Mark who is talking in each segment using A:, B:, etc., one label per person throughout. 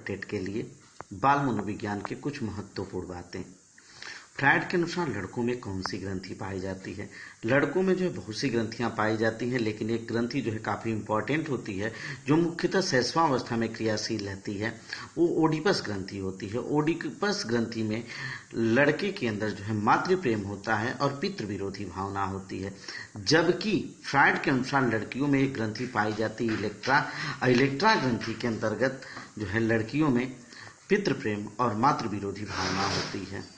A: Update के लिए बाल मनोविज्ञान के कुछ महत्वपूर्ण बातें। फ्रायड के अनुसार लड़कों में कौन सी ग्रंथि पाई जाती है? लड़कों में जो है बहुत सी ग्रंथियां पाई जाती हैं, लेकिन एक ग्रंथि जो है काफी इंपॉर्टेंट होती है, जो मुख्यतः शैशवावस्था में क्रियाशील रहती है, वो ओडिपस ग्रंथि होती है। ओडिपस ग्रंथि में लड़के के अंदर जो है मातृ प्रेम होता है और पितृ विरोधी भावना होती है, जबकि फ्रायड के अनुसार लड़कियों में एक ग्रंथि पाई जाती है इलेक्ट्रा। इलेक्ट्रा ग्रंथि के अंतर्गत जो है लड़कियों में पितृ प्रेम और मातृ विरोधी भावना होती है।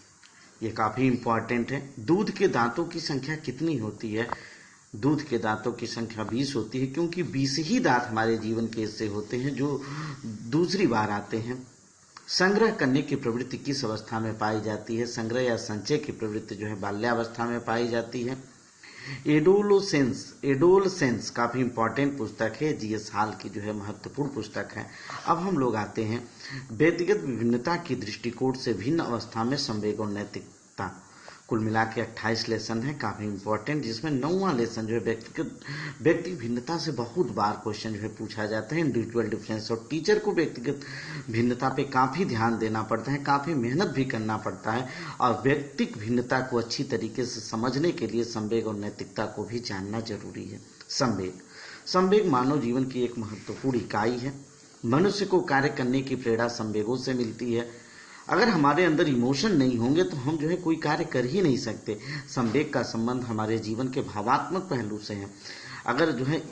A: ये काफी इंपॉर्टेंट है। दूध के दांतों की संख्या कितनी होती है? दूध के दांतों की संख्या 20 होती है, क्योंकि 20 ही दांत हमारे जीवन के हिस्से होते हैं जो दूसरी बार आते हैं। संग्रह करने की प्रवृत्ति किस अवस्था में पाई जाती है? संग्रह या संचय की प्रवृत्ति जो है बाल्यावस्था में पाई जाती है। एडोलसेंस काफी इंपॉर्टेंट पुस्तक है, जीएस हाल की जो है महत्वपूर्ण पुस्तक है। अब हम लोग आते हैं व्यक्तिगत विभिन्नता की दृष्टिकोण से भिन्न अवस्था में संवेग और नैतिकता। कुल मिला के 28 लेसन है, काफी इंपॉर्टेंट, जिसमें 9वां लेसन जो है व्यक्ति भिन्नता से बहुत बार क्वेश्चन जो है पूछा जाता है, इंडिविजुअल डिफरेंस। और टीचर को व्यक्तिगत भिन्नता पे काफी ध्यान देना पड़ता है, काफी मेहनत भी करना पड़ता है, और व्यक्तिक भिन्नता को अच्छी तरीके से समझने के लिए संवेग और नैतिकता को भी जानना जरूरी है। संवेग मानव जीवन की एक महत्वपूर्ण इकाई है। मनुष्य को कार्य करने की प्रेरणा संवेगों से मिलती है। अगर हमारे अंदर इमोशन नहीं होंगे तो हम जो है कोई कार्य कर ही नहीं सकते। संवेग का संबंध हमारे जीवन के भावात्मक पहलू से है। अगर जो है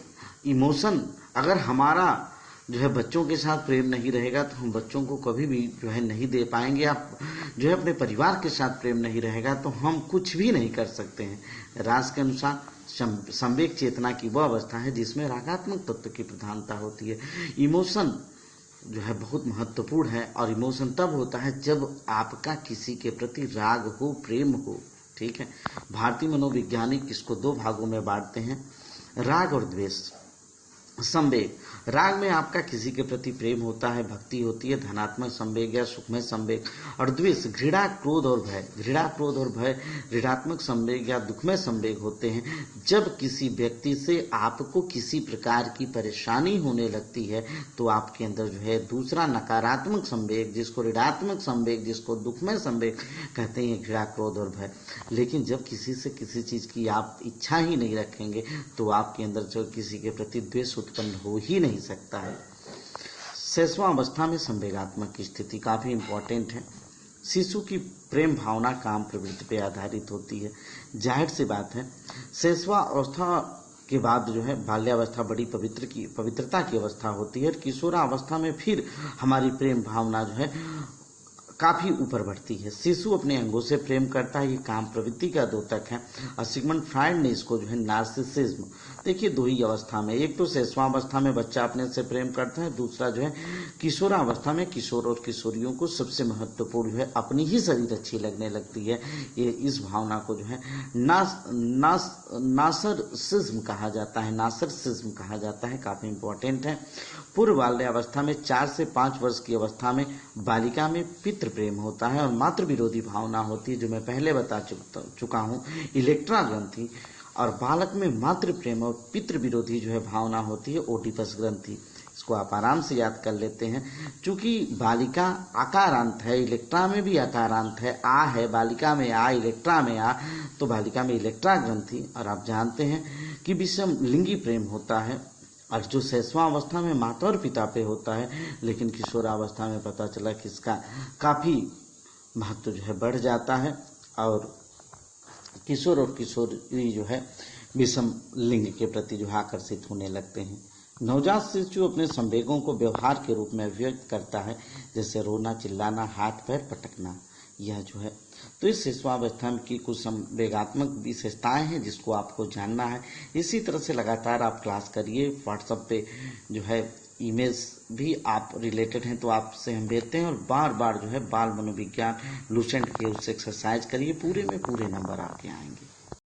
A: इमोशन, अगर हमारा जो है बच्चों के साथ प्रेम नहीं रहेगा तो हम बच्चों को कभी भी जो है नहीं दे पाएंगे। आप जो है अपने परिवार के साथ प्रेम नहीं रहेगा तो हम कुछ भी नहीं कर सकते हैं। रास के अनुसार संवेग चेतना की वह अवस्था है जिसमें रागात्मक तत्व की प्रधानता होती है। इमोशन जो है बहुत महत्वपूर्ण है, और इमोशन तब होता है जब आपका किसी के प्रति राग हो, प्रेम हो। ठीक है। भारतीय मनोवैज्ञानिक इसको 2 भागों में बांटते हैं, राग और द्वेष। संवेग, राग में आपका किसी के प्रति प्रेम होता है, भक्ति होती है, धनात्मक संवेग या सुखमय संवेग। और द्वेष, घृणा, क्रोध और भय। घृणा, क्रोध और भय ऋणात्मक संवेग या दुखमय संवेग होते हैं। जब किसी व्यक्ति से आपको किसी प्रकार की परेशानी होने लगती है तो आपके अंदर जो है दूसरा नकारात्मक संवेग, जिसको ऋणात्मक संवेग, जिसको दुखमय संवेग कहते हैं, घृणा, क्रोध और भय। लेकिन जब किसी से किसी चीज की आप इच्छा ही नहीं रखेंगे तो आपके अंदर जो किसी के प्रति द्वेष उत्पन्न हो ही नहीं सकता है। शैशवावस्था में संवेगात्मक की स्थिति काफी इंपॉर्टेंट है। शिशु की प्रेम भावना काम प्रवृत्ति पर आधारित होती है। जाहिर सी बात है, शैशवावस्था के बाद जो है बाल्यावस्था बड़ी पवित्रता की अवस्था होती है। किशोरावस्था में फिर हमारी प्रेम भावना जो है काफी ऊपर बढ़ती है। शिशु अपने अंगों से प्रेम करता है, ये काम प्रवृत्ति का द्योतक है। और सिगमंड फ्रायड ने इसको जो है नार्सिसिज्म, देखिए 2 ही अवस्था में, एक तो शैशवावस्था में बच्चा अपने से प्रेम करता है, दूसरा जो है किशोरावस्था में किशोर और किशोरियों को सबसे महत्वपूर्ण जो है अपनी ही शरीर अच्छी लगने लगती है। ये इस भावना को जो है नार्सिसिज्म कहा जाता है। नार्सिसिज्म कहा जाता है, काफी इंपॉर्टेंट है। पूर्व बाल्यावस्था में 4 से 5 वर्ष की अवस्था में बालिका में पितृ प्रेम होता है और मातृ विरोधी भावना होती है, जो मैं पहले बता चुका हूँ, इलेक्ट्रा ग्रंथि। और बालक में मातृ प्रेम और पितृ विरोधी जो है भावना होती है, ओडिपस ग्रंथि। इसको आप आराम से याद कर लेते हैं। चूंकि बालिका आकारांत है, इलेक्ट्रा में भी आकारांत है, आ है, बालिका में आ, इलेक्ट्रा में आ, तो बालिका में इलेक्ट्रा ग्रंथि। और आप जानते हैं कि विषम लिंगी प्रेम होता है, और जो शैशवावस्था में माता और पिता पे होता है, लेकिन किशोरावस्था में पता चला कि इसका काफी महत्व जो है बढ़ जाता है, और किशोर और किशोरी जो है विषम लिंग के प्रति जो है आकर्षित होने लगते हैं। नवजात शिशु अपने संवेगों को व्यवहार के रूप में व्यक्त करता है, जैसे रोना, चिल्लाना, हाथ पैर पटकना। यह जो है तो इस शैशवावस्था की कुछ संवेगात्मक विशेषताएं हैं जिसको आपको जानना है। इसी तरह से लगातार आप क्लास करिए। व्हाट्सएप पे जो है ईमेल्स भी आप रिलेटेड हैं तो आपसे हम भेजते हैं, और बार बार जो है बाल मनोविज्ञान लूसेंट के उससे एक्सरसाइज करिए, पूरे में पूरे नंबर आपके आएंगे।